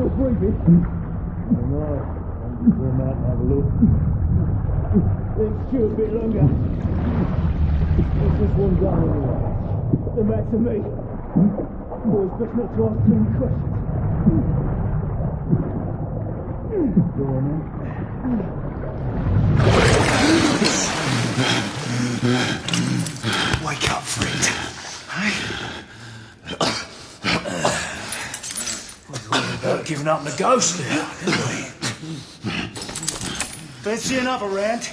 still breathing? No. I'm just going out and have a look. Let's chew a bit longer. What's this one done anyway? The matter to me. Boys, best not to ask too many questions. Go on then. Wake up, friend. Hey? We thought about giving up the ghost there, didn't we? Fancy another round?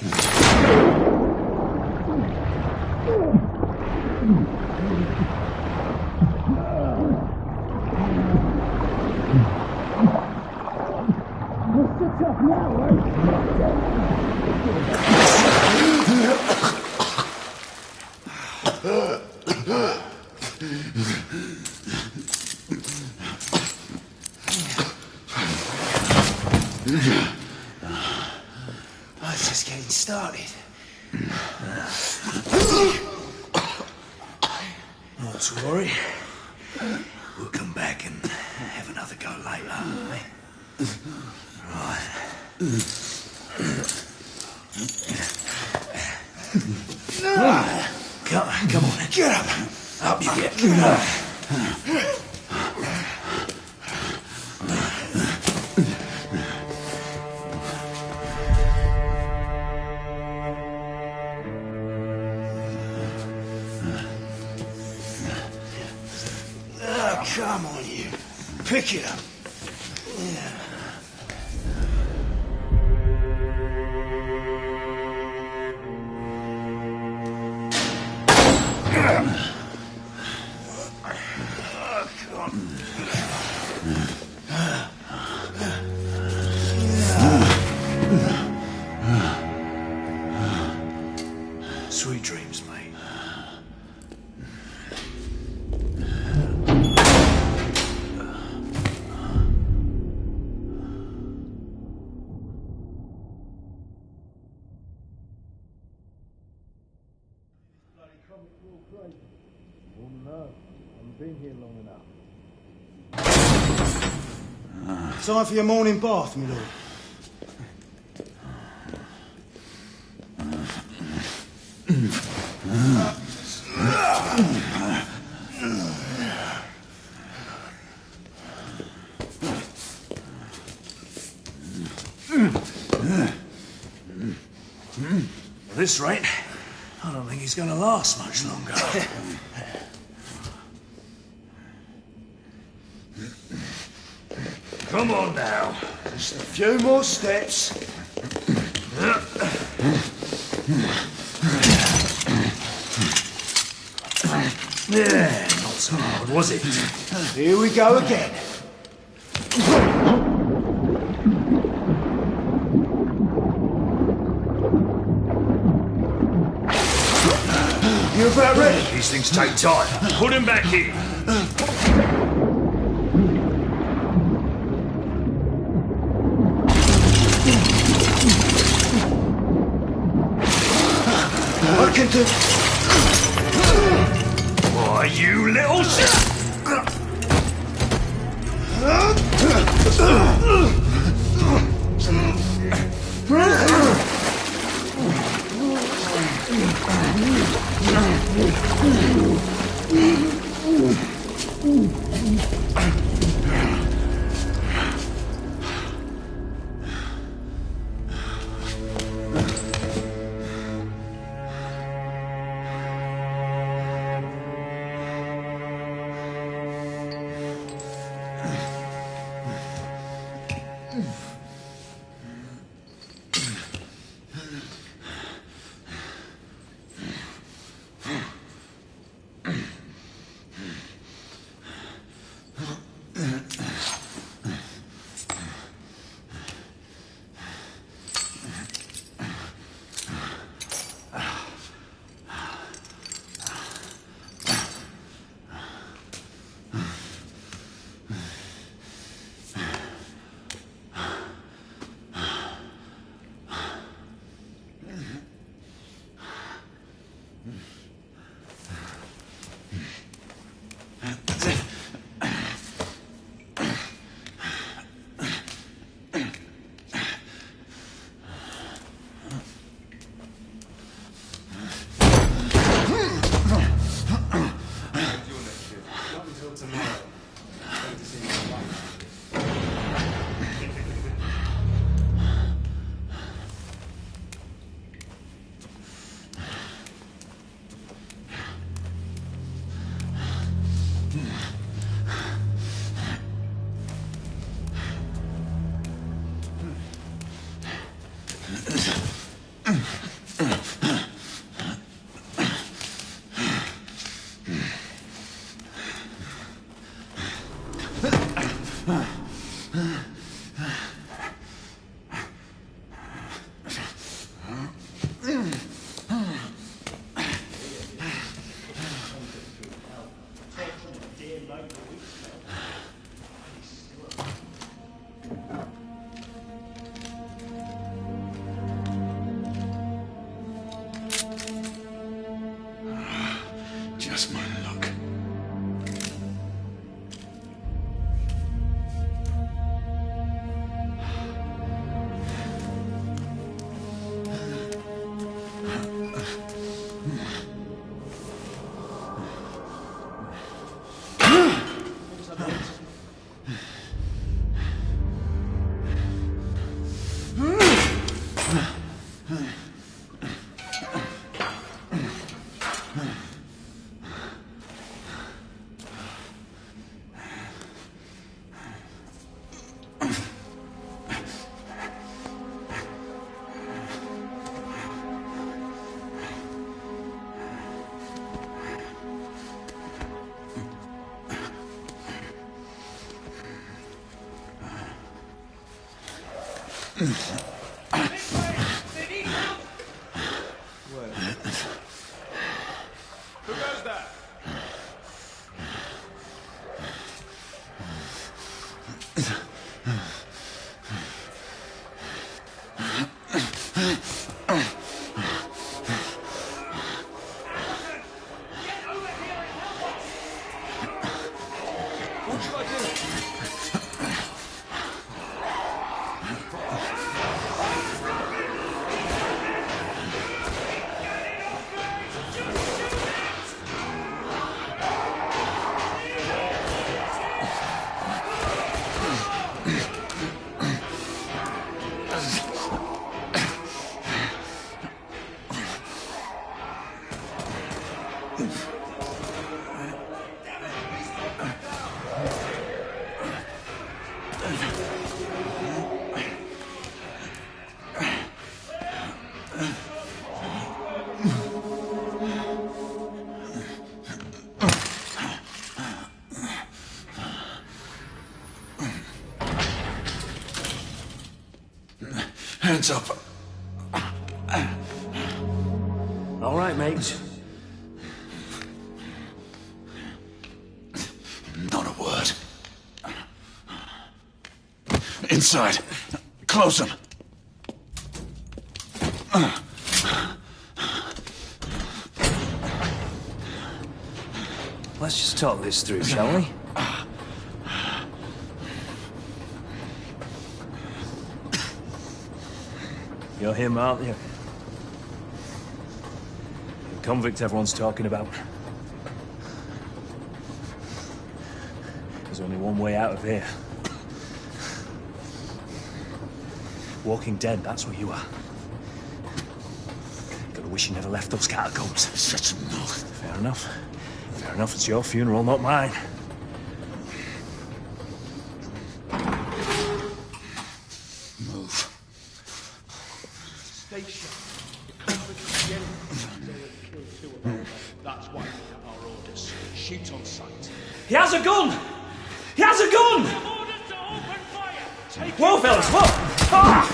What's the tough now, eh? Oh, it's just getting started. Not to worry. We'll come back and have another go later, eh? Right. Come on, get up. Up you get. Come on, you. Pick it up. Yeah. Sweet dreams, mate. Oh no, I haven't been here long enough. Time for your morning bath, my lord. At this rate, I don't think he's going to last much longer. Come on now. Just a few more steps. Yeah, not so hard, was it? Here we go again. You about ready? These things take time. Put him back in. I can do... Why, you little shit! just my luck. Who goes there? What should I do? Hands up. All right, mate. Not a word. Inside. Close them. Let's just talk this through, shall we? You're him, aren't you? The convict everyone's talking about. There's only one way out of here. Walking dead, that's what you are. Gotta wish you never left those catacombs. Such a no. Fair enough. Fair enough, it's your funeral, not mine. Move. Stay sharp. That's why we have our orders. Shoot on sight. He has a gun! He has a gun! Orders to open fire! Take Whoa, fellas, whoa! Ah!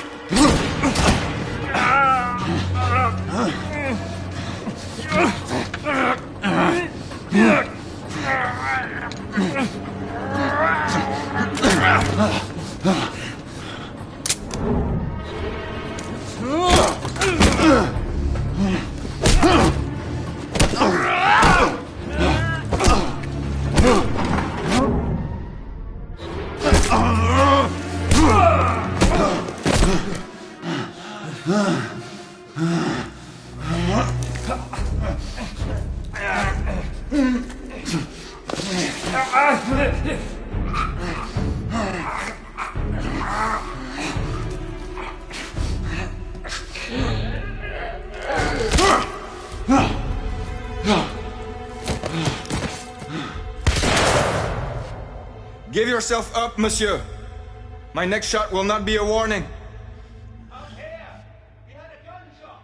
Give yourself up, monsieur. My next shot will not be a warning. Out here! We had a gunshot!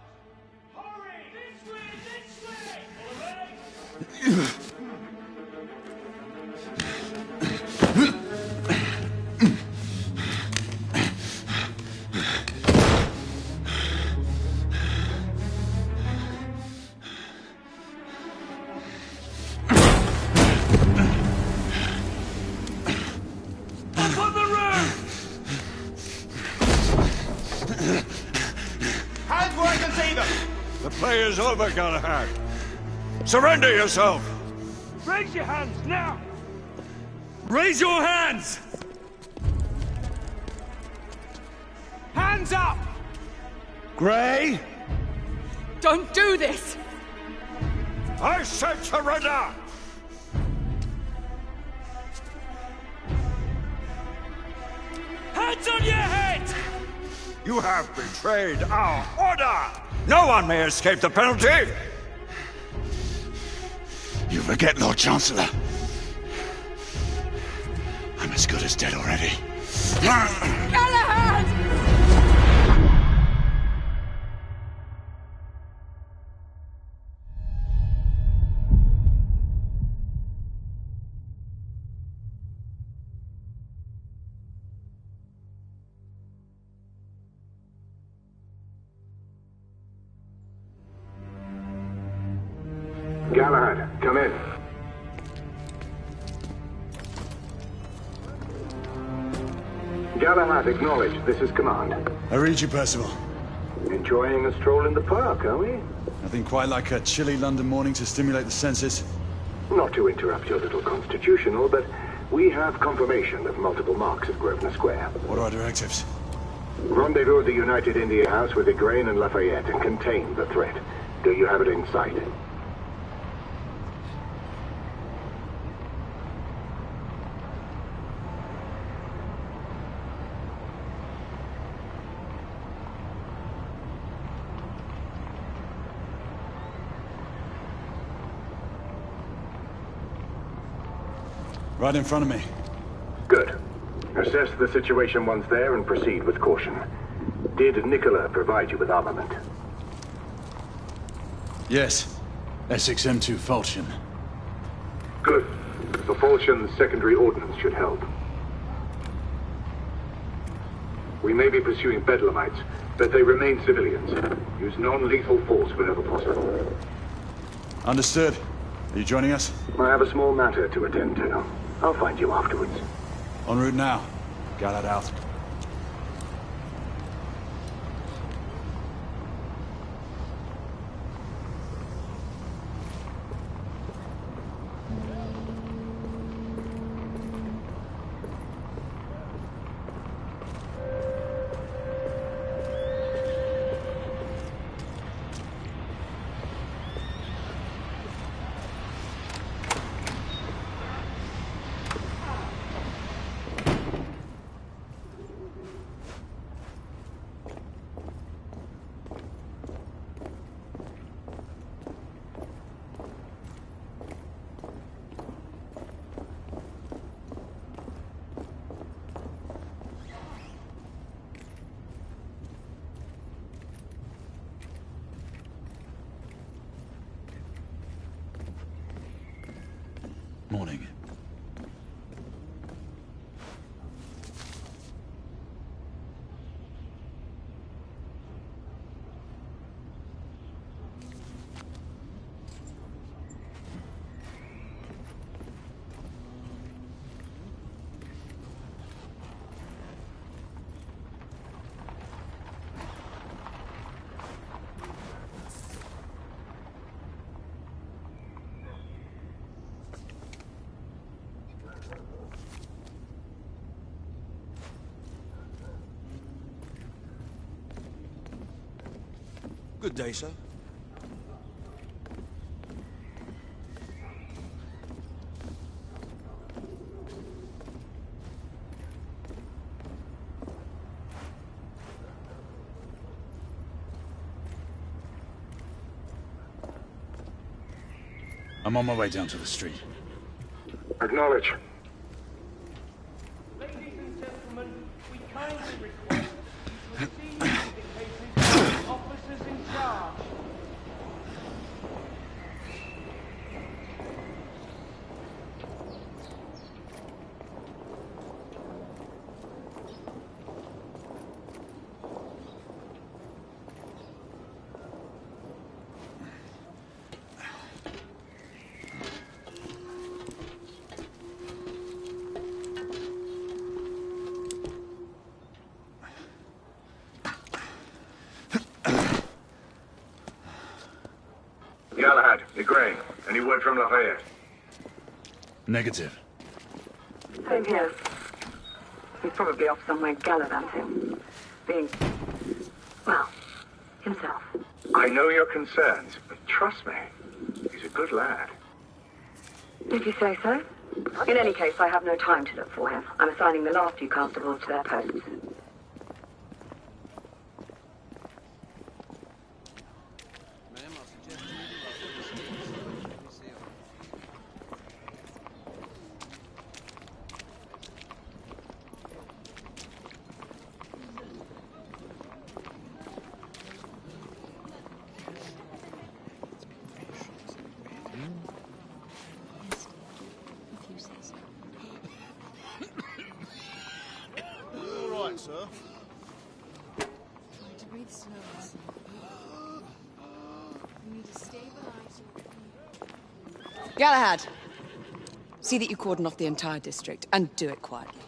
Hurry! This way! This way! Hands where I can see them! The play is over, Galahad. Surrender yourself! Raise your hands, now! Raise your hands! Hands up! Gray? Don't do this! I said surrender! Hands on your head! You have betrayed our order! No one may escape the penalty! You forget, Lord Chancellor. I'm as good as dead already. Galahad! Galahad, come in. Galahad, acknowledge. This is command. I read you, Percival. Enjoying a stroll in the park, are we? Nothing quite like a chilly London morning to stimulate the senses. Not to interrupt your little constitutional, but we have confirmation of multiple marks at Grosvenor Square. What are our directives? Rendezvous at the United India House with Igraine and Lafayette and contain the threat. Do you have it in sight? Right in front of me. Good. Assess the situation once there and proceed with caution. Did Nicola provide you with armament? Yes. Essex M2 Falchion. Good. The Falchion's secondary ordnance should help. We may be pursuing Bedlamites, but they remain civilians. Use non-lethal force whenever possible. Understood. Are you joining us? I have a small matter to attend to. I'll find you afterwards. En route now. Galahad out. Morning. Good day, sir. I'm on my way down to the street. Acknowledge. Ladies and gentlemen, we kindly request you proceed with the cases of the officers in charge. Galahad, Igraine, any word from Lafayette? Negative. Same here. He's probably off somewhere gallivanting. Being, well, himself. I know your concerns, but trust me, he's a good lad. If you say so. In any case, I have no time to look for him. I'm assigning the last few constables to their posts. Sir. Try to breathe slowly. You need to stabilize your... Galahad! See that you cordon off the entire district, and do it quietly.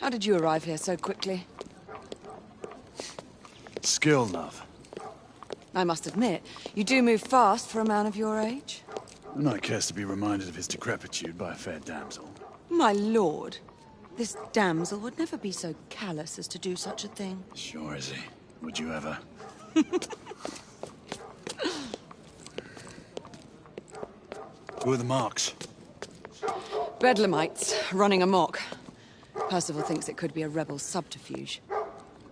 How did you arrive here so quickly? Skill, love. I must admit, you do move fast for a man of your age. The knight cares to be reminded of his decrepitude by a fair damsel. My lord, this damsel would never be so callous as to do such a thing. Sure is he. Would you ever? Who are the marks? Bedlamites, running amok. Percival thinks it could be a rebel subterfuge.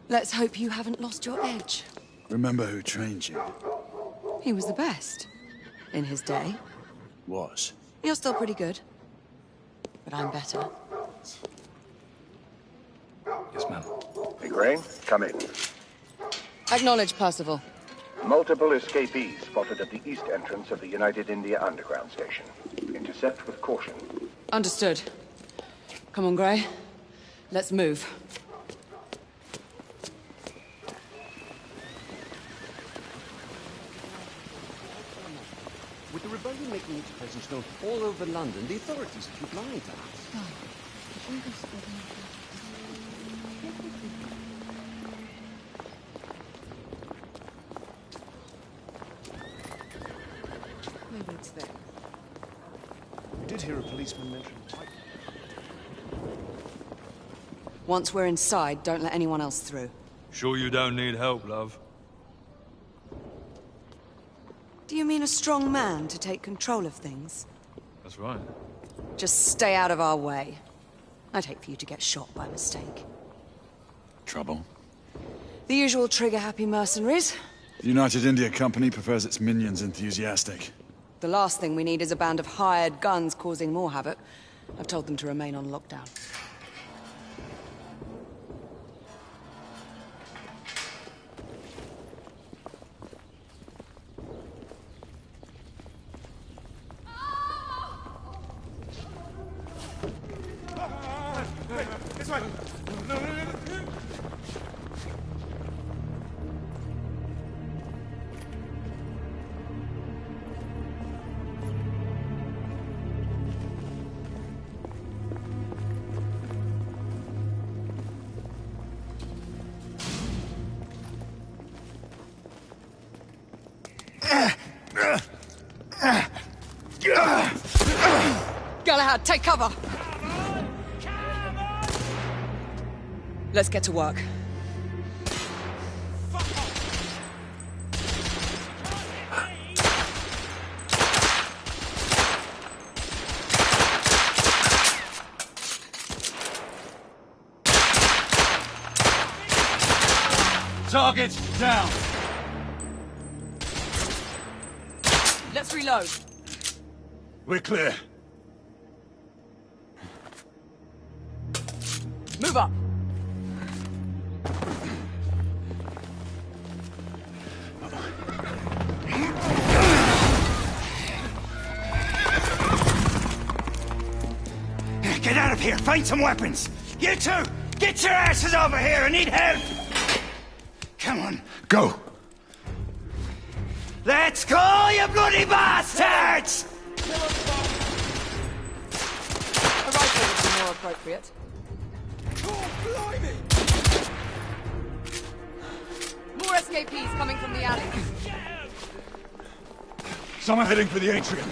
Let's hope you haven't lost your edge. Remember who trained you? He was the best. In his day. Was. You're still pretty good. But I'm better. Yes, ma'am. Big Rain, come in. Acknowledge, Percival. Multiple escapees spotted at the east entrance of the United India Underground Station. Intercept with caution. Understood. Come on, Grey. Let's move. With the rebellion making its presence known all over London, the authorities are keep lying to us. Maybe it's there. We did hear a policeman mention pipe. Once we're inside, don't let anyone else through. Sure you don't need help, love? Do you mean a strong man to take control of things? That's right. Just stay out of our way. I'd hate for you to get shot by mistake. Trouble? The usual trigger-happy mercenaries. The United India Company prefers its minions enthusiastic. The last thing we need is a band of hired guns causing more havoc. I've told them to remain on lockdown. This way! No. Galahad, take cover! Let's get to work. Target down! Let's reload. We're clear. Move up. Get out of here! Find some weapons! You two! Get your asses over here! I need help! Come on. Go! Let's go, you bloody bastards! A rifle would be more appropriate. More escapees coming from the alley. Someone heading for the atrium.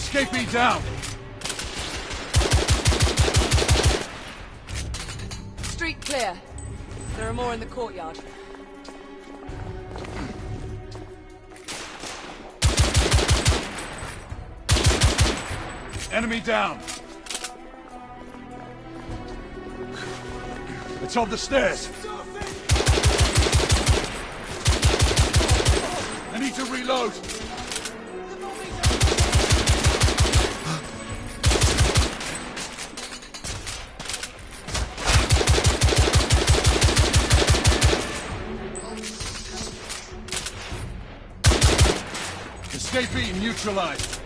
Escapee down! Street clear. There are more in the courtyard. Enemy down! It's on the stairs! I need to reload! Escapee neutralized!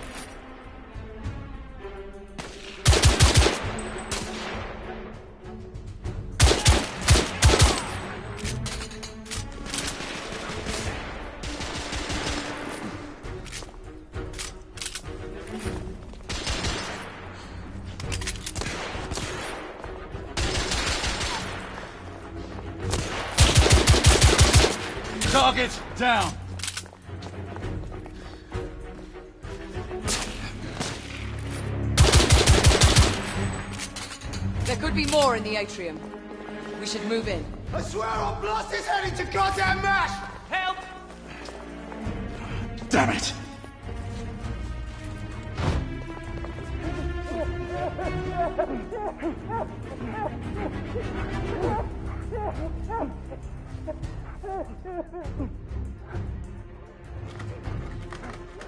Target down! There could be more in the atrium. We should move in. I swear I'll blast his head into goddamn mash! Help! Damn it!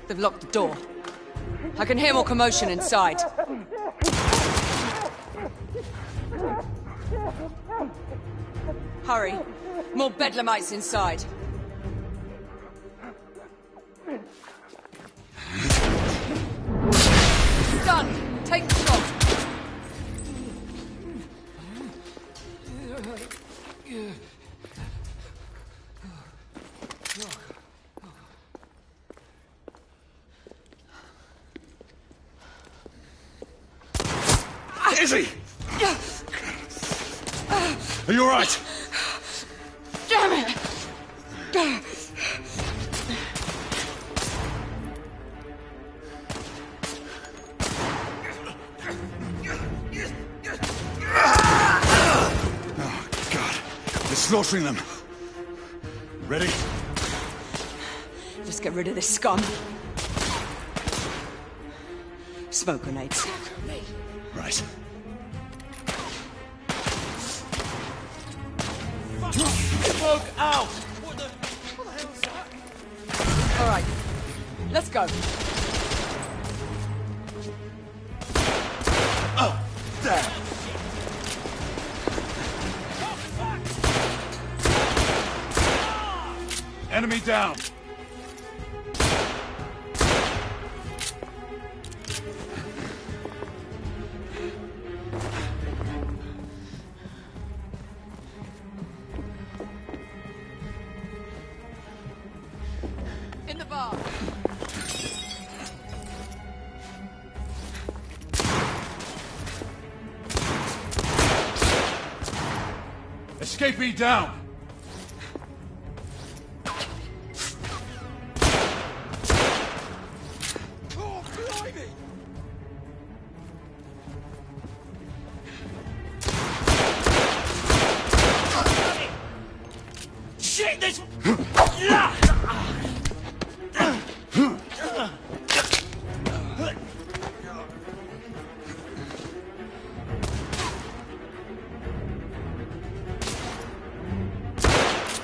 They've locked the door. I can hear more commotion inside. Hurry. More bedlamites inside. Done. Take the shot. Izzy! Are you alright? Damn it! Oh, God. They're slaughtering them. Ready? Just get rid of this scum. Smoke grenades. Right. Smoke out! What the hell's that? All right. Let's go. Oh, damn! Enemy down! In the bar. Escapee down! Oh, blimey! Shit, this...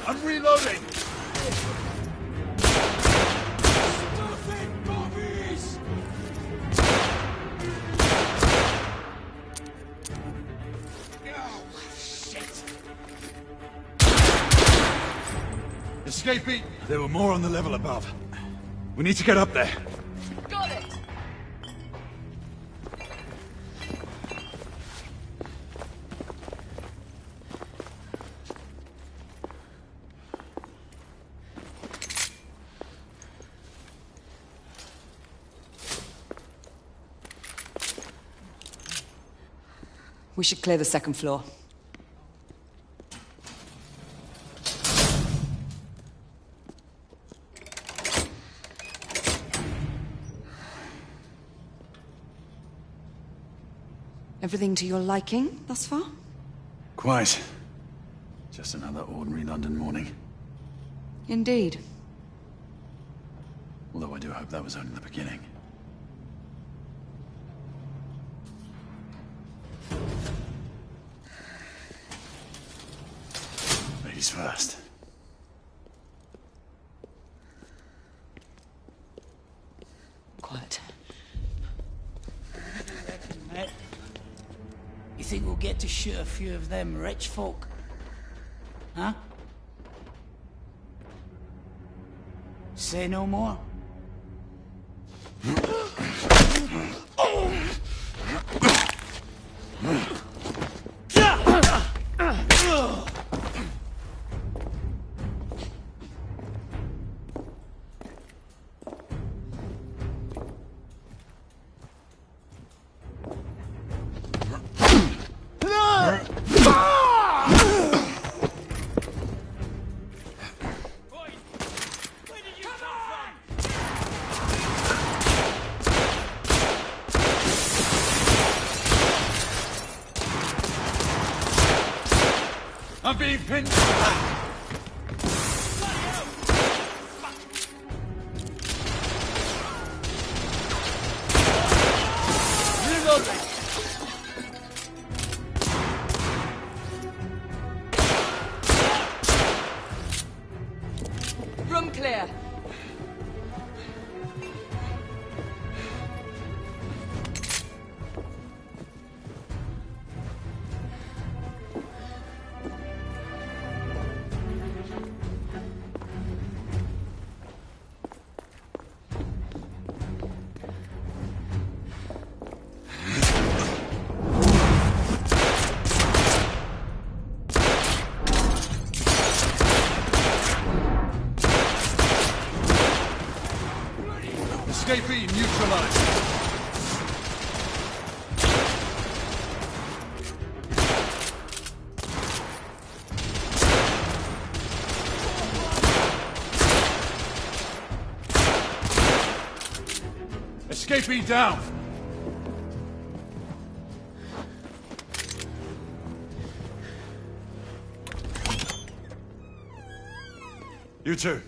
I'm reloading! Stupid bobbies! Oh, shit! Escapee! There were more on the level above. We need to get up there. Got it. We should clear the second floor. Everything to your liking thus far? Quite. Just another ordinary London morning. Indeed. Although I do hope that was only the beginning. Ladies first. Quiet. Mate, you think we'll get to shoot a few of them rich folk? Huh? Say no more. I'm being pinned. Room clear. Escapee neutralized. Escapee down. You two.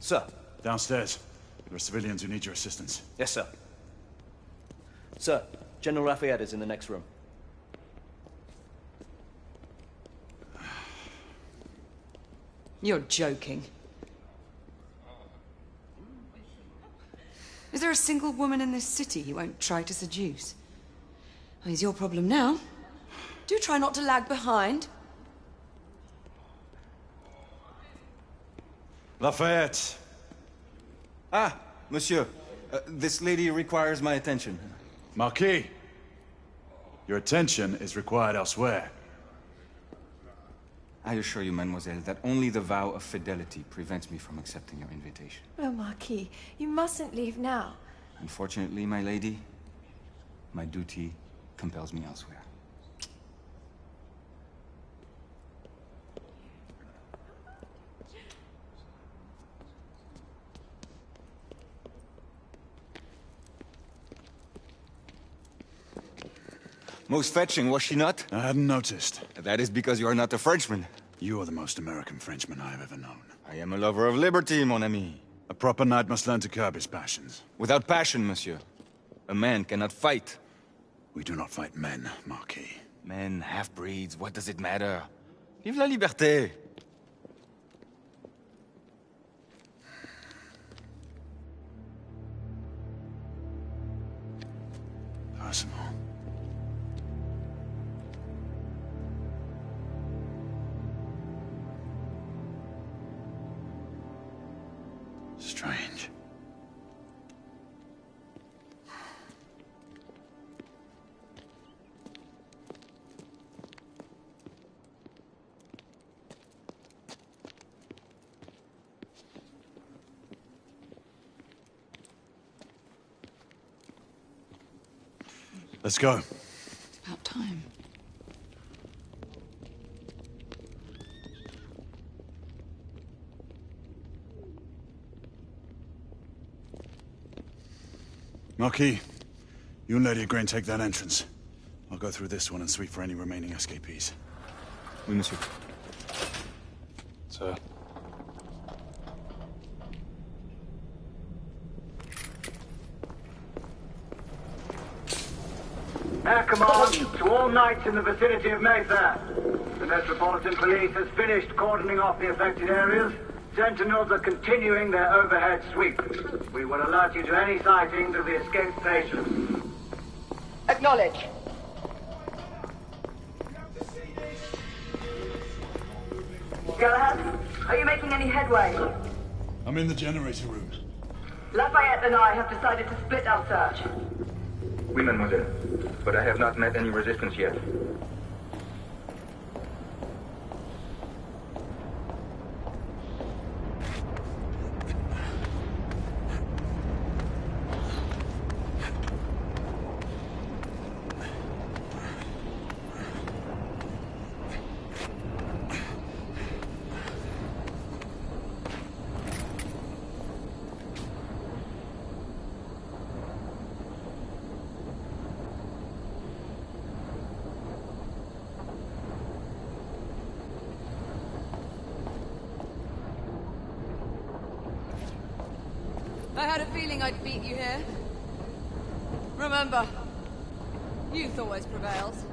Sir. Downstairs. There are civilians who need your assistance. Yes, sir. Sir, General Lafayette is in the next room. You're joking. Is there a single woman in this city you won't try to seduce? Well, it's your problem now. Do try not to lag behind. Lafayette. Ah, monsieur. This lady requires my attention. Marquis. Your attention is required elsewhere. I assure you, mademoiselle, that only the vow of fidelity prevents me from accepting your invitation. Oh, Marquis, you mustn't leave now. Unfortunately, my lady, my duty compels me elsewhere. Most fetching, was she not? I hadn't noticed. That is because you are not a Frenchman. You are the most American Frenchman I have ever known. I am a lover of liberty, mon ami. A proper knight must learn to curb his passions. Without passion, monsieur, a man cannot fight. We do not fight men, Marquis. Men, half-breeds, what does it matter? Vive la liberté! Personal. Strange. Let's go. It's about time. Marquis, you and Lady Grain take that entrance. I'll go through this one and sweep for any remaining escapees. Oui, monsieur. Sir. Air Command to all knights in the vicinity of Mayfair. The Metropolitan Police has finished cordoning off the affected areas. Sentinels are continuing their overhead sweep. We will alert you to any sightings of the escaped patients. Acknowledge. Galahad, are you making any headway? I'm in the generator room. Lafayette and I have decided to split our search. Oui, mademoiselle. But I have not met any resistance yet. I had a feeling I'd beat you here. Remember, youth always prevails.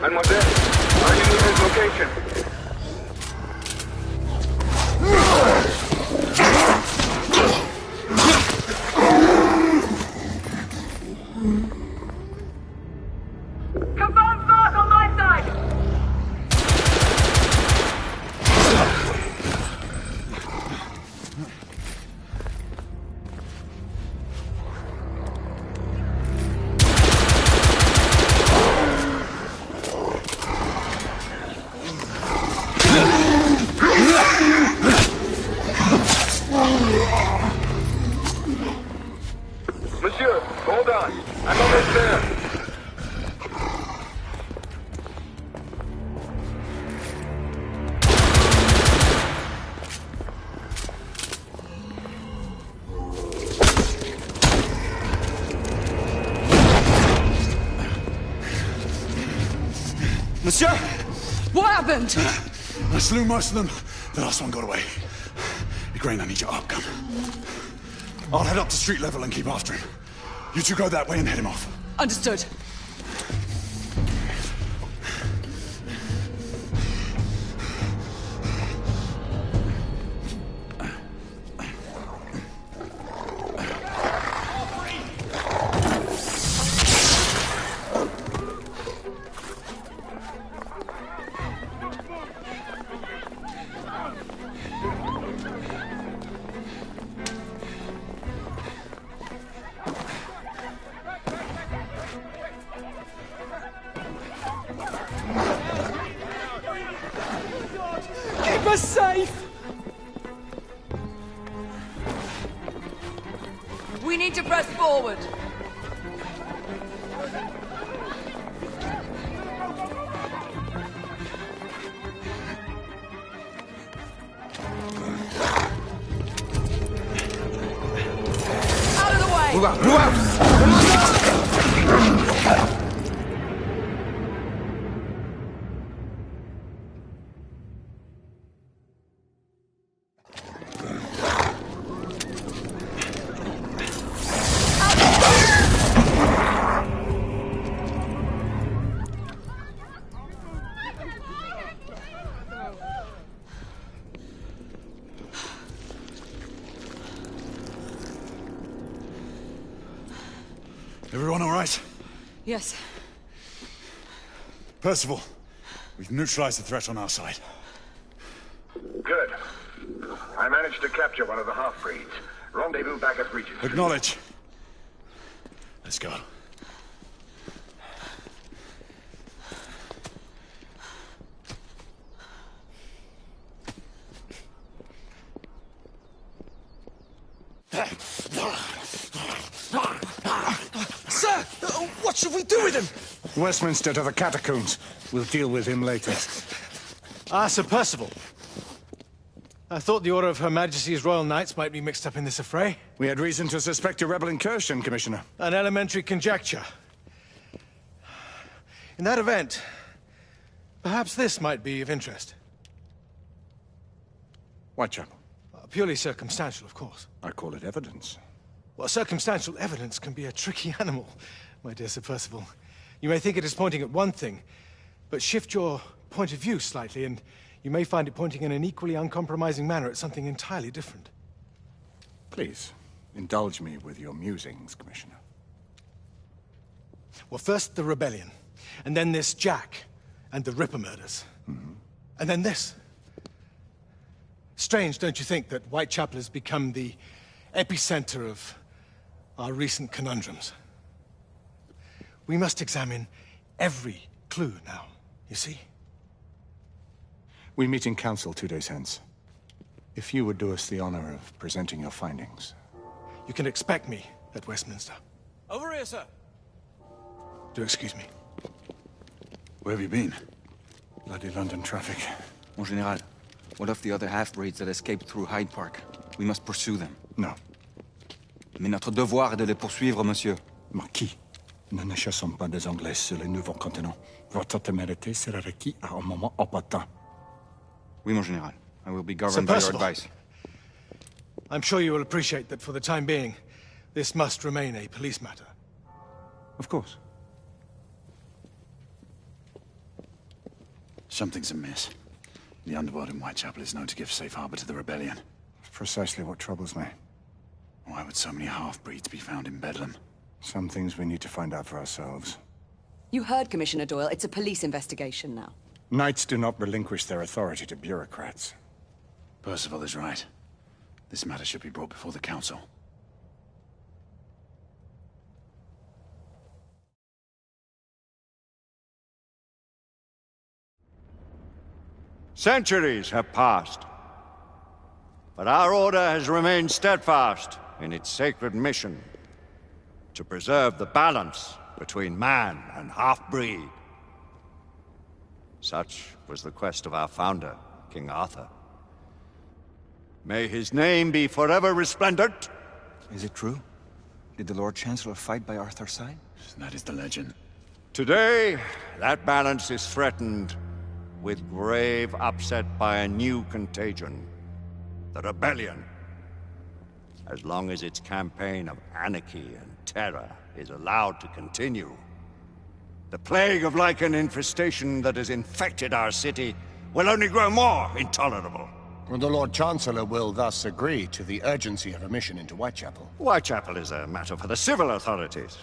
Mademoiselle, are you near his location? Confirm fast on my side! Monsieur, hold on. I'm almost there. Monsieur! What happened? I slew most of them. The last one got away. Igraine, I need your up gun. I'll head up to street level and keep after him. You two go that way and head him off. Understood. Keep us safe! We need to press forward. Out of the way! Move out! Move out! Everyone all right? Yes. Percival, we've neutralized the threat on our side. Good. I managed to capture one of the half-breeds. Rendezvous back at Regent Street. Acknowledge. Let's go. Sir! What should we do with him? Westminster to the catacombs. We'll deal with him later. Ah, Sir Percival. I thought the Order of Her Majesty's Royal Knights might be mixed up in this affray. We had reason to suspect a rebel incursion, Commissioner. An elementary conjecture. In that event, perhaps this might be of interest. Whitechapel? Purely circumstantial, of course. I call it evidence. Well, circumstantial evidence can be a tricky animal, my dear Sir Percival. You may think it is pointing at one thing, but shift your point of view slightly, and you may find it pointing in an equally uncompromising manner at something entirely different. Please, indulge me with your musings, Commissioner. Well, first the rebellion, and then this Jack, and the Ripper murders. And then this. Strange, don't you think, that Whitechapel has become the epicenter of our recent conundrums? We must examine every clue now, you see? We meet in council 2 days hence. If you would do us the honor of presenting your findings. You can expect me at Westminster. Over here, sir. Do excuse me. Where have you been? Bloody London traffic. Mon Général, what of the other half-breeds that escaped through Hyde Park? We must pursue them. No. Mais notre devoir est de les poursuivre, monsieur. Marquis, nous ne chassons pas des Anglais sur les nouveaux continents. Votre témérité sera requise à un moment opportun. Oui, mon Général. I will be governed by your advice. I'm sure you will appreciate that for the time being, this must remain a police matter. Of course. Something's amiss. The underworld in Whitechapel is known to give safe harbor to the rebellion. Precisely what troubles me. Why would so many half-breeds be found in Bedlam? Some things we need to find out for ourselves. You heard, Commissioner Doyle. It's a police investigation now. Knights do not relinquish their authority to bureaucrats. Percival is right. This matter should be brought before the council. Centuries have passed, but our order has remained steadfast in its sacred mission to preserve the balance between man and half-breed. Such was the quest of our founder, King Arthur. May his name be forever resplendent. Is it true? Did the Lord Chancellor fight by Arthur's side? That is the legend. Today, that balance is threatened with grave upset by a new contagion, the rebellion. As long as its campaign of anarchy and terror is allowed to continue, the plague of lichen infestation that has infected our city will only grow more intolerable. The Lord Chancellor will thus agree to the urgency of a mission into Whitechapel. Whitechapel is a matter for the civil authorities.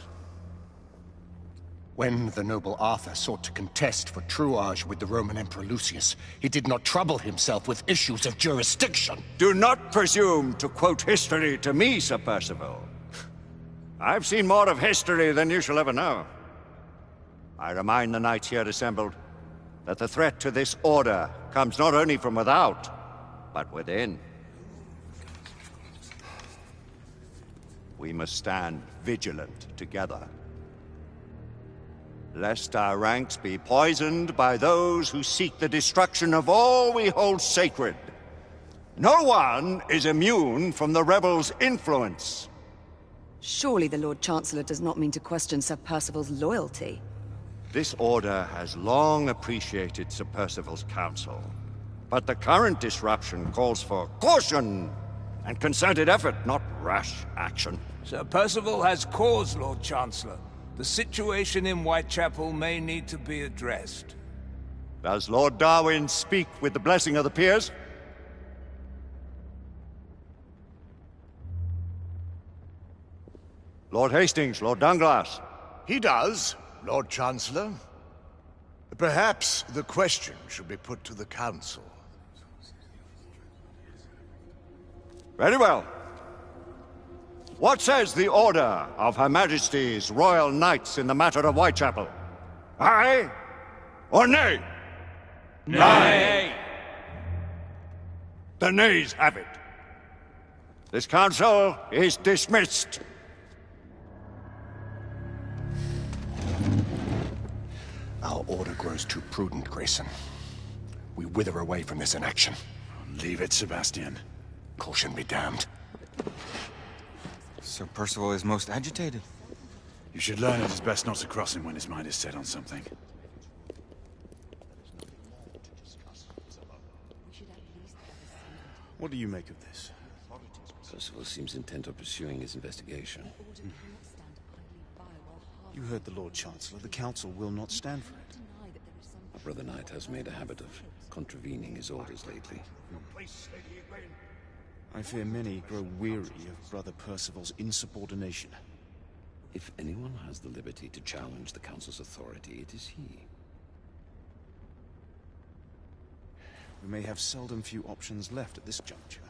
When the noble Arthur sought to contest for truage with the Roman Emperor Lucius, he did not trouble himself with issues of jurisdiction. Do not presume to quote history to me, Sir Percival. I've seen more of history than you shall ever know. I remind the knights here assembled that the threat to this order comes not only from without, but within. We must stand vigilant together, lest our ranks be poisoned by those who seek the destruction of all we hold sacred. No one is immune from the rebels' influence. Surely the Lord Chancellor does not mean to question Sir Percival's loyalty. This order has long appreciated Sir Percival's counsel, but the current disruption calls for caution and concerted effort, not rash action. Sir Percival has cause, Lord Chancellor. The situation in Whitechapel may need to be addressed. Does Lord Darwin speak with the blessing of the peers? Lord Hastings, Lord Danglas. He does, Lord Chancellor. Perhaps the question should be put to the Council. Very well. What says the Order of Her Majesty's Royal Knights in the matter of Whitechapel? Aye or nay? Nay. The nays have it. This council is dismissed. Our order grows too prudent, Grayson. We wither away from this inaction. Leave it, Sebastian. Caution be damned. Sir Percival is most agitated. You should learn it is best not to cross him when his mind is set on something. What do you make of this? Percival seems intent on pursuing his investigation. You heard the Lord Chancellor. The Council will not stand for it. My brother Knight has made a habit of contravening his orders lately. I fear many grow weary of Brother Percival's insubordination. If anyone has the liberty to challenge the Council's authority, it is he. We may have seldom few options left at this juncture.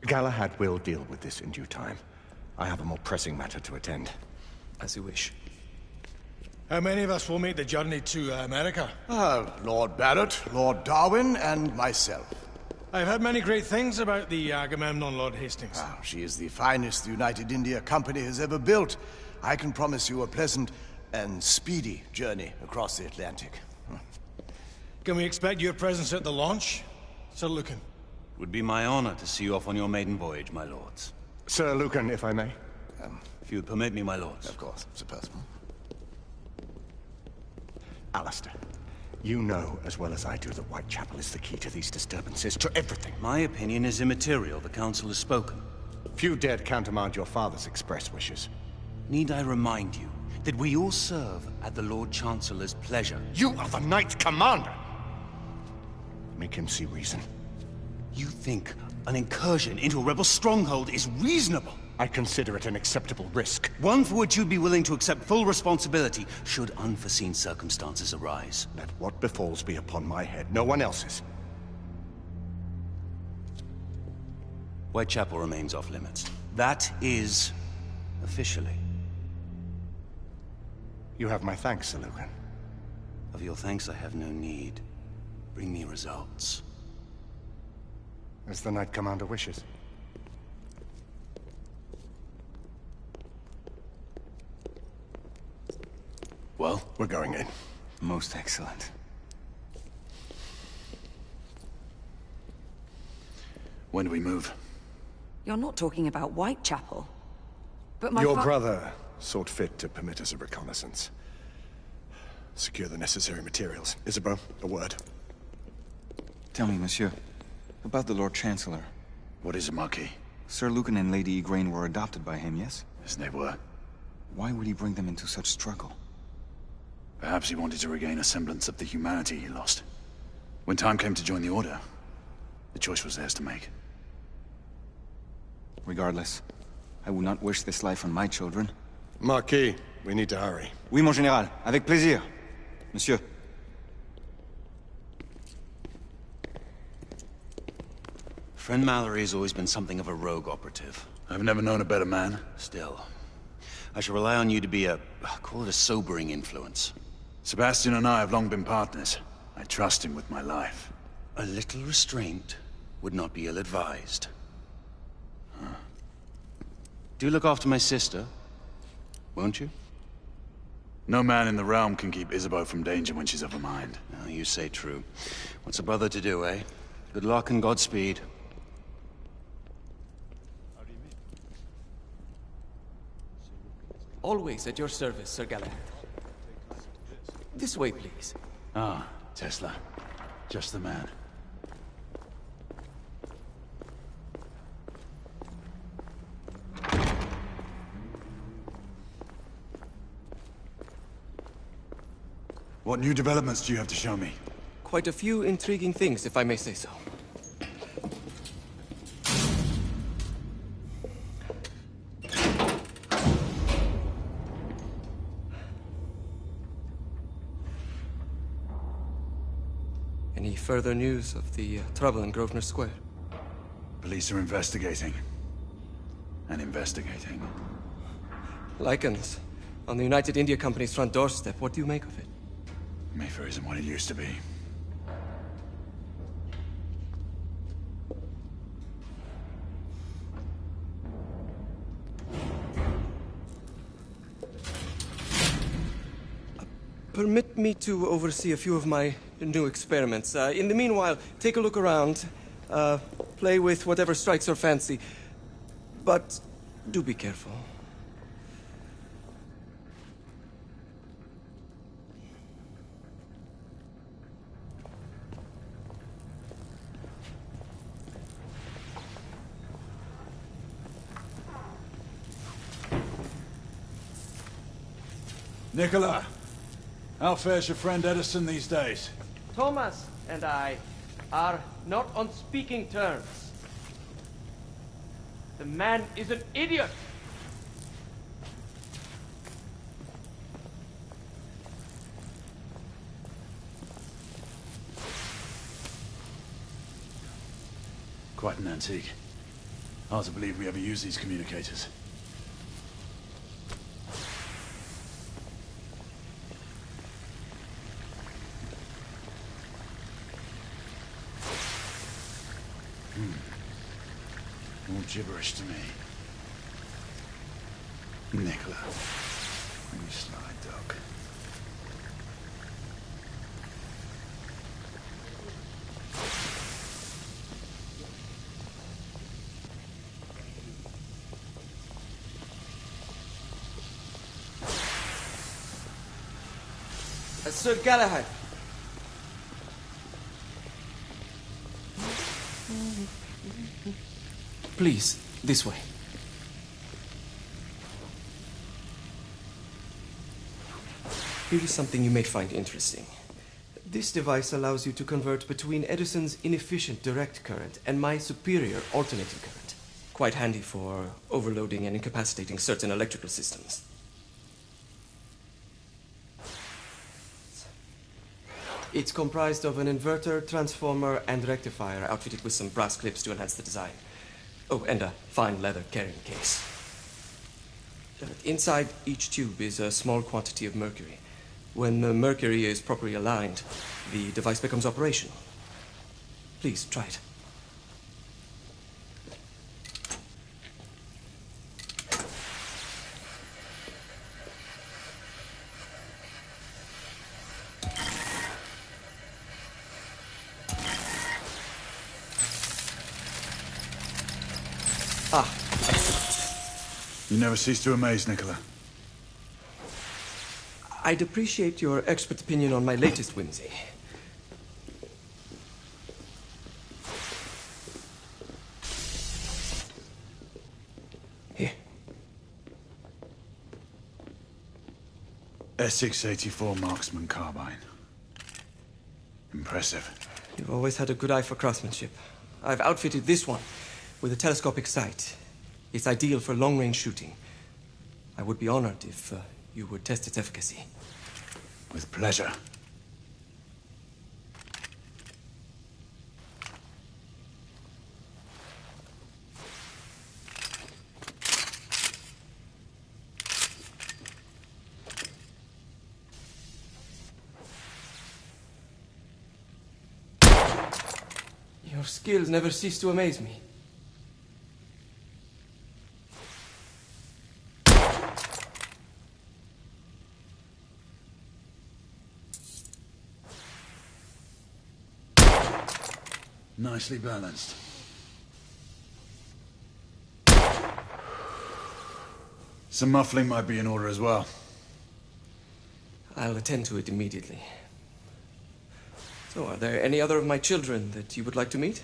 Galahad will deal with this in due time. I have a more pressing matter to attend. As you wish. How many of us will make the journey to America? Lord Barrett, Lord Darwin, and myself. I've heard many great things about the Agamemnon, Lord Hastings. She is the finest the United India Company has ever built. I can promise you a pleasant and speedy journey across the Atlantic. Can we expect your presence at the launch, Sir Lucan? It would be my honor to see you off on your maiden voyage, my lords. Sir Lucan, if I may. If you would permit me, my lords. Of course, Sir Percival. Alistair, you know as well as I do that Whitechapel is the key to these disturbances, to everything. My opinion is immaterial. The Council has spoken. Few dared countermand your father's express wishes. Need I remind you that we all serve at the Lord Chancellor's pleasure? You are the Knight Commander! Make him see reason. You think an incursion into a rebel stronghold is reasonable? I consider it an acceptable risk. One for which you'd be willing to accept full responsibility should unforeseen circumstances arise. Let what befalls be upon my head, no one else's. Whitechapel remains off limits. That is officially. You have my thanks, Sir Lucan. Of your thanks I have no need. Bring me results. As the Knight Commander wishes. Well, we're going in. Most excellent. When do we move? You're not talking about Whitechapel. But my Your fa- brother sought fit to permit us a reconnaissance. Secure the necessary materials. Isabeau, a word. Tell me, monsieur, about the Lord Chancellor. What is it, Marquis? Sir Lucan and Lady Igraine were adopted by him, yes? Yes, they were. Why would he bring them into such struggle? Perhaps he wanted to regain a semblance of the humanity he lost. When time came to join the Order, the choice was theirs to make. Regardless, I would not wish this life on my children. Marquis, we need to hurry. Oui, mon général. Avec plaisir. Monsieur. Friend Mallory has always been something of a rogue operative. I've never known a better man. Still, I shall rely on you to be call it a sobering influence. Sebastian and I have long been partners. I trust him with my life. A little restraint would not be ill-advised. Do look after my sister, won't you? No man in the realm can keep Isabeau from danger when she's of a mind. Oh, you say true. What's a brother to do, eh? Good luck and Godspeed. Always at your service, Sir Galahad. This way, please. Ah, Tesla. Just the man. What new developments do you have to show me? Quite a few intriguing things, if I may say so. Any further news of the trouble in Grosvenor Square? Police are investigating. And investigating. Lichens. On the United India Company's front doorstep. What do you make of it? Mayfair isn't what it used to be. Permit me to oversee a few of my new experiments. In the meanwhile, take a look around. Play with whatever strikes your fancy. But do be careful. Nicola, how fares your friend Edison these days? Thomas and I are not on speaking terms. The man is an idiot! Quite an antique. Hard to believe we ever use these communicators. All gibberish to me. Nicola, you sly dog. Sir Galahad. Please, this way. Here is something you may find interesting. This device allows you to convert between Edison's inefficient direct current and my superior alternating current. Quite handy for overloading and incapacitating certain electrical systems. It's comprised of an inverter, transformer, and rectifier outfitted with some brass clips to enhance the design. Oh, and a fine leather carrying case. Inside each tube is a small quantity of mercury. When the mercury is properly aligned, the device becomes operational. Please, try it. Ah, excellent. You never cease to amaze, Nicola. I'd appreciate your expert opinion on my latest whimsy. Here. Essex 84 Marksman Carbine. Impressive. You've always had a good eye for craftsmanship. I've outfitted this one with a telescopic sight. It's ideal for long-range shooting. I would be honored if you would test its efficacy. With pleasure. Your skills never cease to amaze me. Nicely balanced. Some muffling might be in order as well. I'll attend to it immediately. So, are there any other of my children that you would like to meet?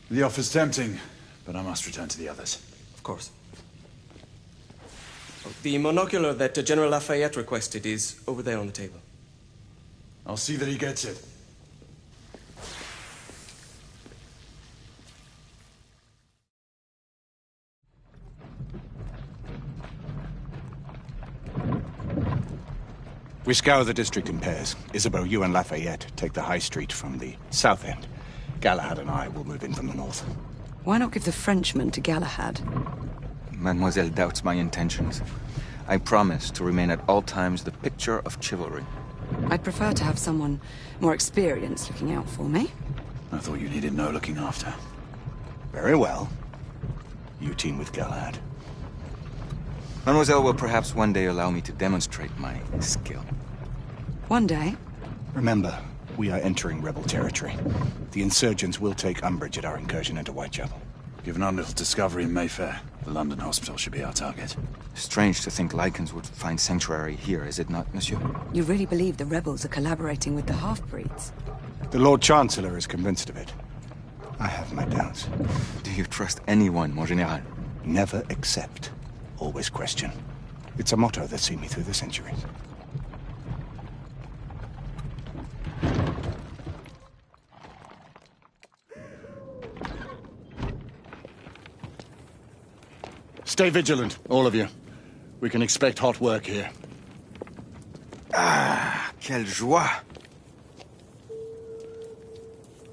The offer's tempting, but I must return to the others. Of course. The monocular that General Lafayette requested is over there on the table. I'll see that he gets it. We scour the district in pairs. Isabeau, you and Lafayette take the high street from the south end. Galahad and I will move in from the north. Why not give the Frenchman to Galahad? Mademoiselle doubts my intentions. I promise to remain at all times the picture of chivalry. I'd prefer to have someone more experienced looking out for me. I thought you needed no looking after. Very well. You team with Galahad. Mademoiselle will perhaps one day allow me to demonstrate my skill. One day? Remember, we are entering rebel territory. The insurgents will take umbrage at our incursion into Whitechapel. Given our little discovery in Mayfair, the London hospital should be our target. Strange to think Lycans would find sanctuary here, is it not, monsieur? You really believe the rebels are collaborating with the half-breeds? The Lord Chancellor is convinced of it. I have my doubts. Do you trust anyone, mon général? Never accept. Always question. It's a motto that's seen me through the centuries. Stay vigilant, all of you. We can expect hot work here. Ah, quelle joie!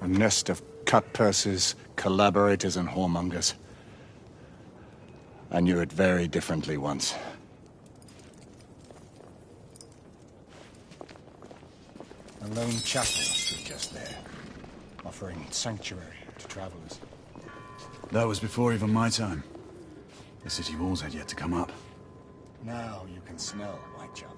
A nest of cut-pursers, collaborators, and whoremongers. I knew it very differently once. A lone chapel stood just there, offering sanctuary to travelers. That was before even my time. The city walls had yet to come up. Now you can smell Whitechapel.